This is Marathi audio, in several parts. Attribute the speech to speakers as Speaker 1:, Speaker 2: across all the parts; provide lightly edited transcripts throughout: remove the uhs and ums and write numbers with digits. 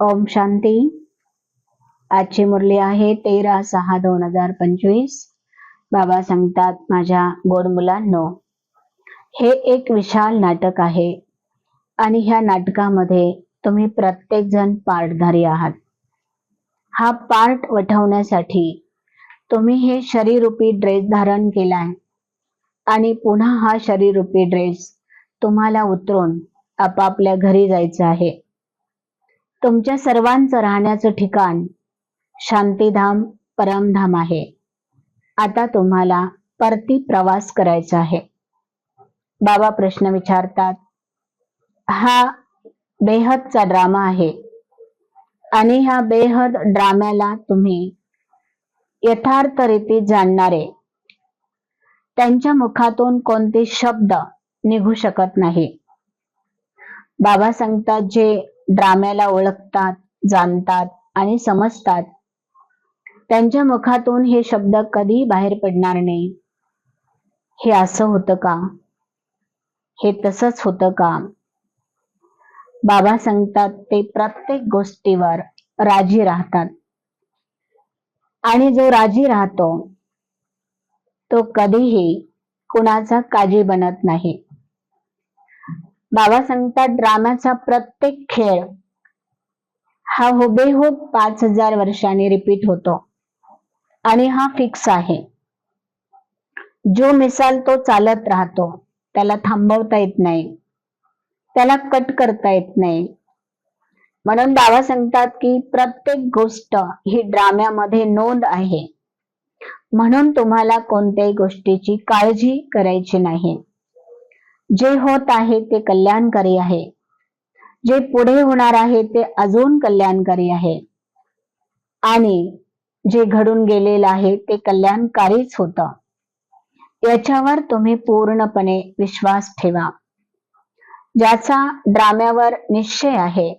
Speaker 1: ओम शांती. आजची मुरली आहे 13/6/2025. बाबा सांगतात, माझ्या गोड मुलांनो, हे एक विशाल नाटक आहे आणि ह्या नाटकामध्ये तुम्ही प्रत्येक जण पार्टधारी आहात. हा पार्ट वठवण्यासाठी तुम्ही हे शरीररूपी ड्रेस धारण केलाय आणि पुन्हा हा शरीररूपी ड्रेस तुम्हाला उतरून आपापल्या घरी जायचं आहे. तुमच्या सर्वांचं राहण्याचं ठिकाण शांतीधाम परमधाम आहे. आता तुम्हाला परती प्रवास करायचा आहे. बाबा प्रश्न विचारतात, हा बेहदचा ड्रामा आहे आणि ह्या बेहद ड्राम्याला तुम्ही यथार्थ रीतीत जाणणारे, त्यांच्या मुखातून कोणते शब्द निघू शकत नाही. बाबा सांगतात, जे ड्राम्याला ओळखतात, जाणतात आणि समजतात, त्यांच्या मुखातून हे शब्द कधी बाहेर पडणार नाही. हे असं होतं का? हे तसंच होतं का? बाबा सांगतात, ते प्रत्येक गोष्टीवर राजी राहतात आणि जो राजी राहतो तो कधीही कुणाचा काजी बनत नाही. बाबा सांगतात, ड्राम्याचा प्रत्येक खेळ हा हुबेहूब 5000 वर्षांनी रिपीट होतो आणि हा फिक्स आहे. जो मिसाल तो चालत राहतो, त्याला थांबवता येत नाही, त्याला कट करता येत नाही. म्हणून बाबा सांगतात की प्रत्येक गोष्ट ही ड्राम्यामध्ये नोंद आहे. म्हणून तुम्हाला कोणत्याही गोष्टीची काळजी करायची नाही. जे होत आहे ते कल्याणकारी आहे. जे पुढे होणार आहे ते अजून कल्याणकारी आहे आणि जे घडून गेलेलं आहे ते कल्याणकारीच होतं. याच्यावर तुम्ही पूर्णपणे विश्वास ठेवा. ज्याचा ड्राम्यावर निश्चय आहे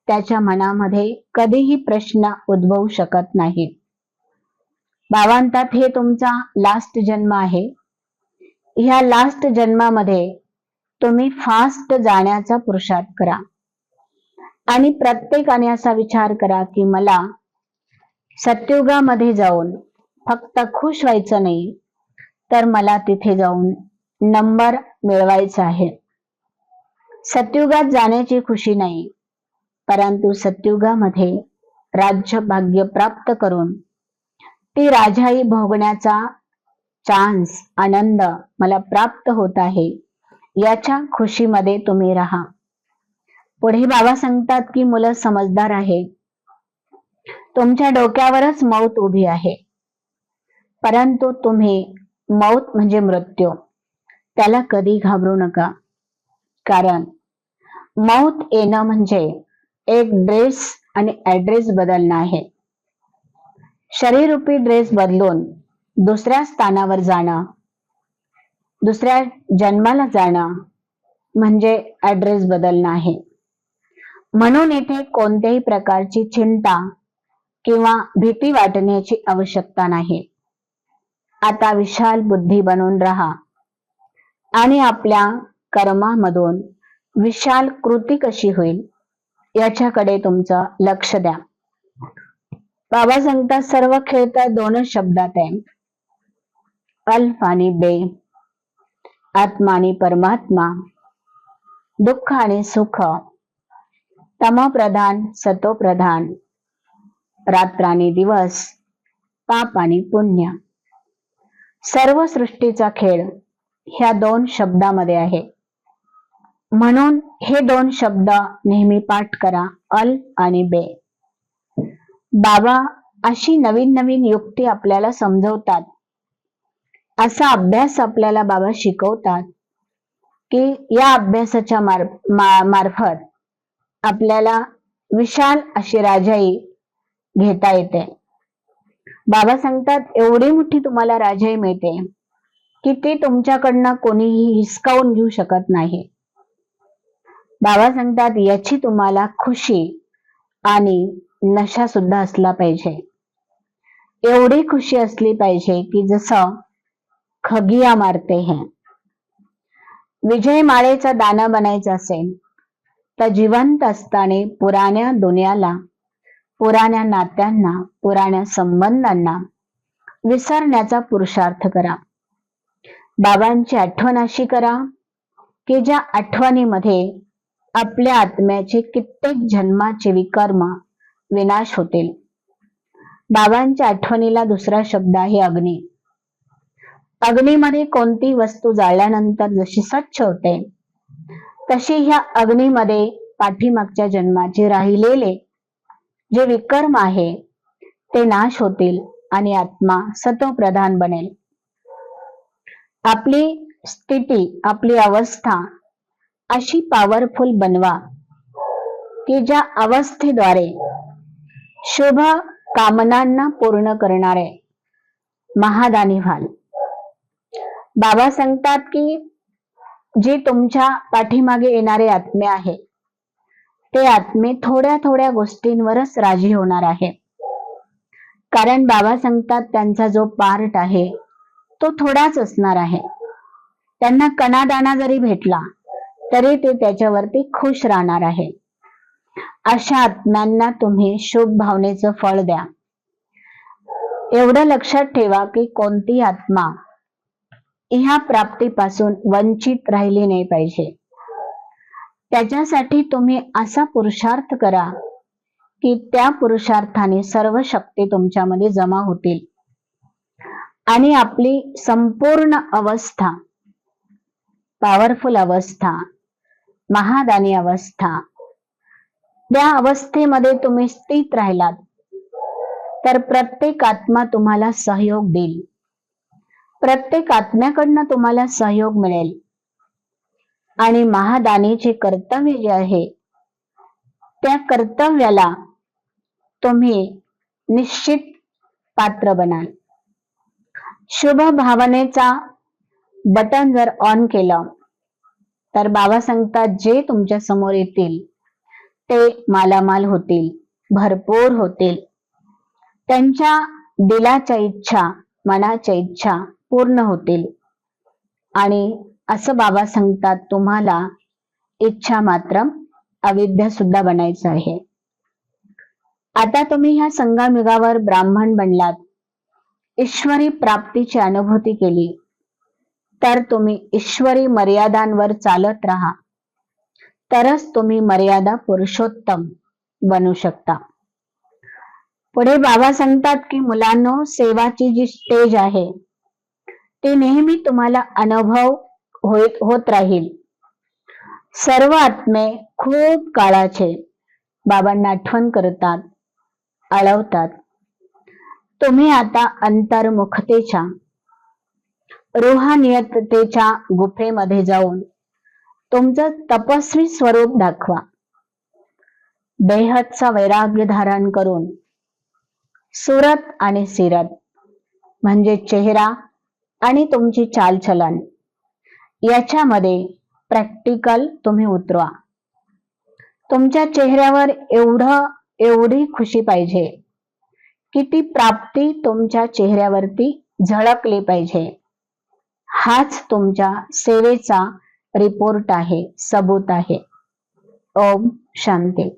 Speaker 1: त्याच्या मनामध्ये कधीही प्रश्न उद्भवू शकत नाही. बाबा म्हणतात, हे तुमचा लास्ट जन्म आहे. ह्या लास्ट जन्मामध्ये तुम्ही फास्ट जाण्याचा पुरुषार्थ करा आणि प्रत्येकाने असा विचार करा की मला सत्ययुगामध्ये जाऊन फक्त खुश व्हायचं नाही, तर मला तिथे जाऊन नंबर मिळवायचा आहे. सत्ययुगात जाण्याची खुशी नाही, परंतु सत्ययुगामध्ये राज्य भाग्य प्राप्त करून ती राजाई भोगण्याचा चान्स, आनंद मला प्राप्त होत आहे, याच्या खुशीमध्ये तुम्ही राहा. पुढे बाबा सांगतात की मुलं समजदार आहे. तुमच्या डोक्यावरच मौत उभी आहे, परंतु तुम्ही मौत म्हणजे मृत्यू, त्याला कधी घाबरू नका. कारण मौत येणं म्हणजे एक ड्रेस आणि ऍड्रेस बदलणं आहे. शरीररूपी ड्रेस बदलून दुसऱ्या स्थानावर जाणं, दुसऱ्या जन्माला जाणं म्हणजे ऍड्रेस बदलणं आहे. म्हणून इथे कोणत्याही प्रकारची चिंता किंवा भीती वाटण्याची आवश्यकता नाही. आता विशाल बुद्धी बनून राहा आणि आपल्या कर्मामधून विशाल कृती कशी होईल याच्याकडे तुमचं लक्ष द्या. बाबा सांगतात, सर्व खेळ तर दोनच शब्दात आहे, अल्फ आणि बे. आत्मा आणि परमात्मा, दुःख आणि सुख, तमप्रधान सतोप्रधान, रात्र आणि दिवस, पाप आणि पुण्य. सर्व सृष्टीचा खेळ ह्या दोन शब्दामध्ये आहे. म्हणून हे दोन शब्द नेहमी पाठ करा, अल्फ आणि बे. बाबा अशी नवीन नवीन युक्ती आपल्याला समजवतात, असा अभ्यास आपल्याला बाबा शिकवतात की या अभ्यासाच्या मार्फत आपल्याला विशाल अशी राजाई घेता येते. बाबा सांगतात, एवढी मोठी तुम्हाला राजाई मिळते की ती तुमच्याकडनं कोणीही हिसकावून घेऊ शकत नाही. बाबा सांगतात, याची तुम्हाला खुशी आणि नशा सुद्धा असला पाहिजे. एवढी खुशी असली पाहिजे की जसं खगिया मारते हैं. विजय माळेचा दाना बनायचा असेल तर जिवंत असताना पुराण्या दुनियाला, पुराण्या नात्यांना, पुराण्या संबंधांना विसरण्याचा पुरुषार्थ करा. बाबांची आठवण अशी करा की ज्या आठवणीमध्ये आपल्या आत्म्याचे कित्येक जन्माचे विकर्म विनाश होतील. बाबांच्या आठवणीला दुसरा शब्द आहे अग्नी. अग्नीमध्ये कोणती वस्तू जाळल्यानंतर जशी स्वच्छ होते, तशी ह्या अग्नीमध्ये पाठीमागच्या जन्माचे राहिलेले जे विकर्म आहे ते नाश होतील आणि आत्मा सत्वप्रधान बनेल. आपली स्थिती, आपली अवस्था अशी पॉवरफुल बनवा की ज्या अवस्थेद्वारे शुभ कामनांना पूर्ण करणारे महादानी व्हाल. बाबा सांगतात की जे तुमच्या पाठीमागे येणारे आत्मे आहे, ते आत्मे थोड्या थोड्या गोष्टींवरच राजी होणार आहे. कारण बाबा सांगतात त्यांचा जो पार्ट आहे तो थोडाच असणार आहे. त्यांना कणादाणा जरी भेटला तरी ते त्याच्यावरती खुश राहणार आहे. अशा आत्म्यांना तुम्ही शुभ भावनेचं फळ द्या. एवढं लक्षात ठेवा की कोणती आत्मा ह्या प्राप्तीपासून वंचित राहिली नाही पाहिजे. त्याच्यासाठी तुम्ही असा पुरुषार्थ करा की त्या पुरुषार्थाने सर्व शक्ती तुमच्यामध्ये जमा होतील आणि आपली संपूर्ण अवस्था, पॉवरफुल अवस्था, महादानी अवस्था, त्या अवस्थेमध्ये तुम्ही स्थित राहिलात तर प्रत्येक आत्मा तुम्हाला सहयोग देईल. प्रत्येक आत्म्याकडनं तुम्हाला सहयोग मिळेल आणि महादानीचे कर्तव्य जे आहे त्या कर्तव्याला तुम्ही निश्चित पात्र बनाल. शुभ भावनेचा बटन जर ऑन केलं तर बाबा सांगतात जे तुमच्या समोर येतील ते मालामाल होतील, भरपूर होतील. त्यांच्या दिलाच्या इच्छा, मनाच्या इच्छा पूर्ण होतील. आणि असं बाबा सांगतात तुम्हाला इच्छा मात्र अविद्या सुद्धा बनायचं आहे. आता तुम्ही ह्या संगमयुगावर ब्राह्मण बनलात, ईश्वरी प्राप्तीची अनुभूती केली, तर तुम्ही ईश्वरी मर्यादांवर चालत राहा, तरच तुम्ही मर्यादा पुरुषोत्तम बनू शकता. पुढे बाबा सांगतात की मुलांनो, सेवाची जी स्टेज आहे ती नेहमी तुम्हाला अनुभव होत राहील. सर्व आत्मे खूप काळाचे बाबांना आठवण करतात, आळवतात. तुम्ही आता अंतर्मुखतेच्या, रूहानियततेच्या गुफेमध्ये जाऊन तुमचं तपस्वी स्वरूप दाखवा. बेहदचा वैराग्य धारण करून सुरत आणि सिरत म्हणजे चेहरा आणि तुमची चालचलन याच्यामध्ये प्रॅक्टिकल तुम्ही उतरवा. तुमच्या चेहऱ्यावर एवढी खुशी पाहिजे की ती प्राप्ती तुमच्या चेहऱ्यावरती झळकली पाहिजे. हाच तुमच्या सेवेचा रिपोर्ट आहे, सबूत आहे. ओम शांती.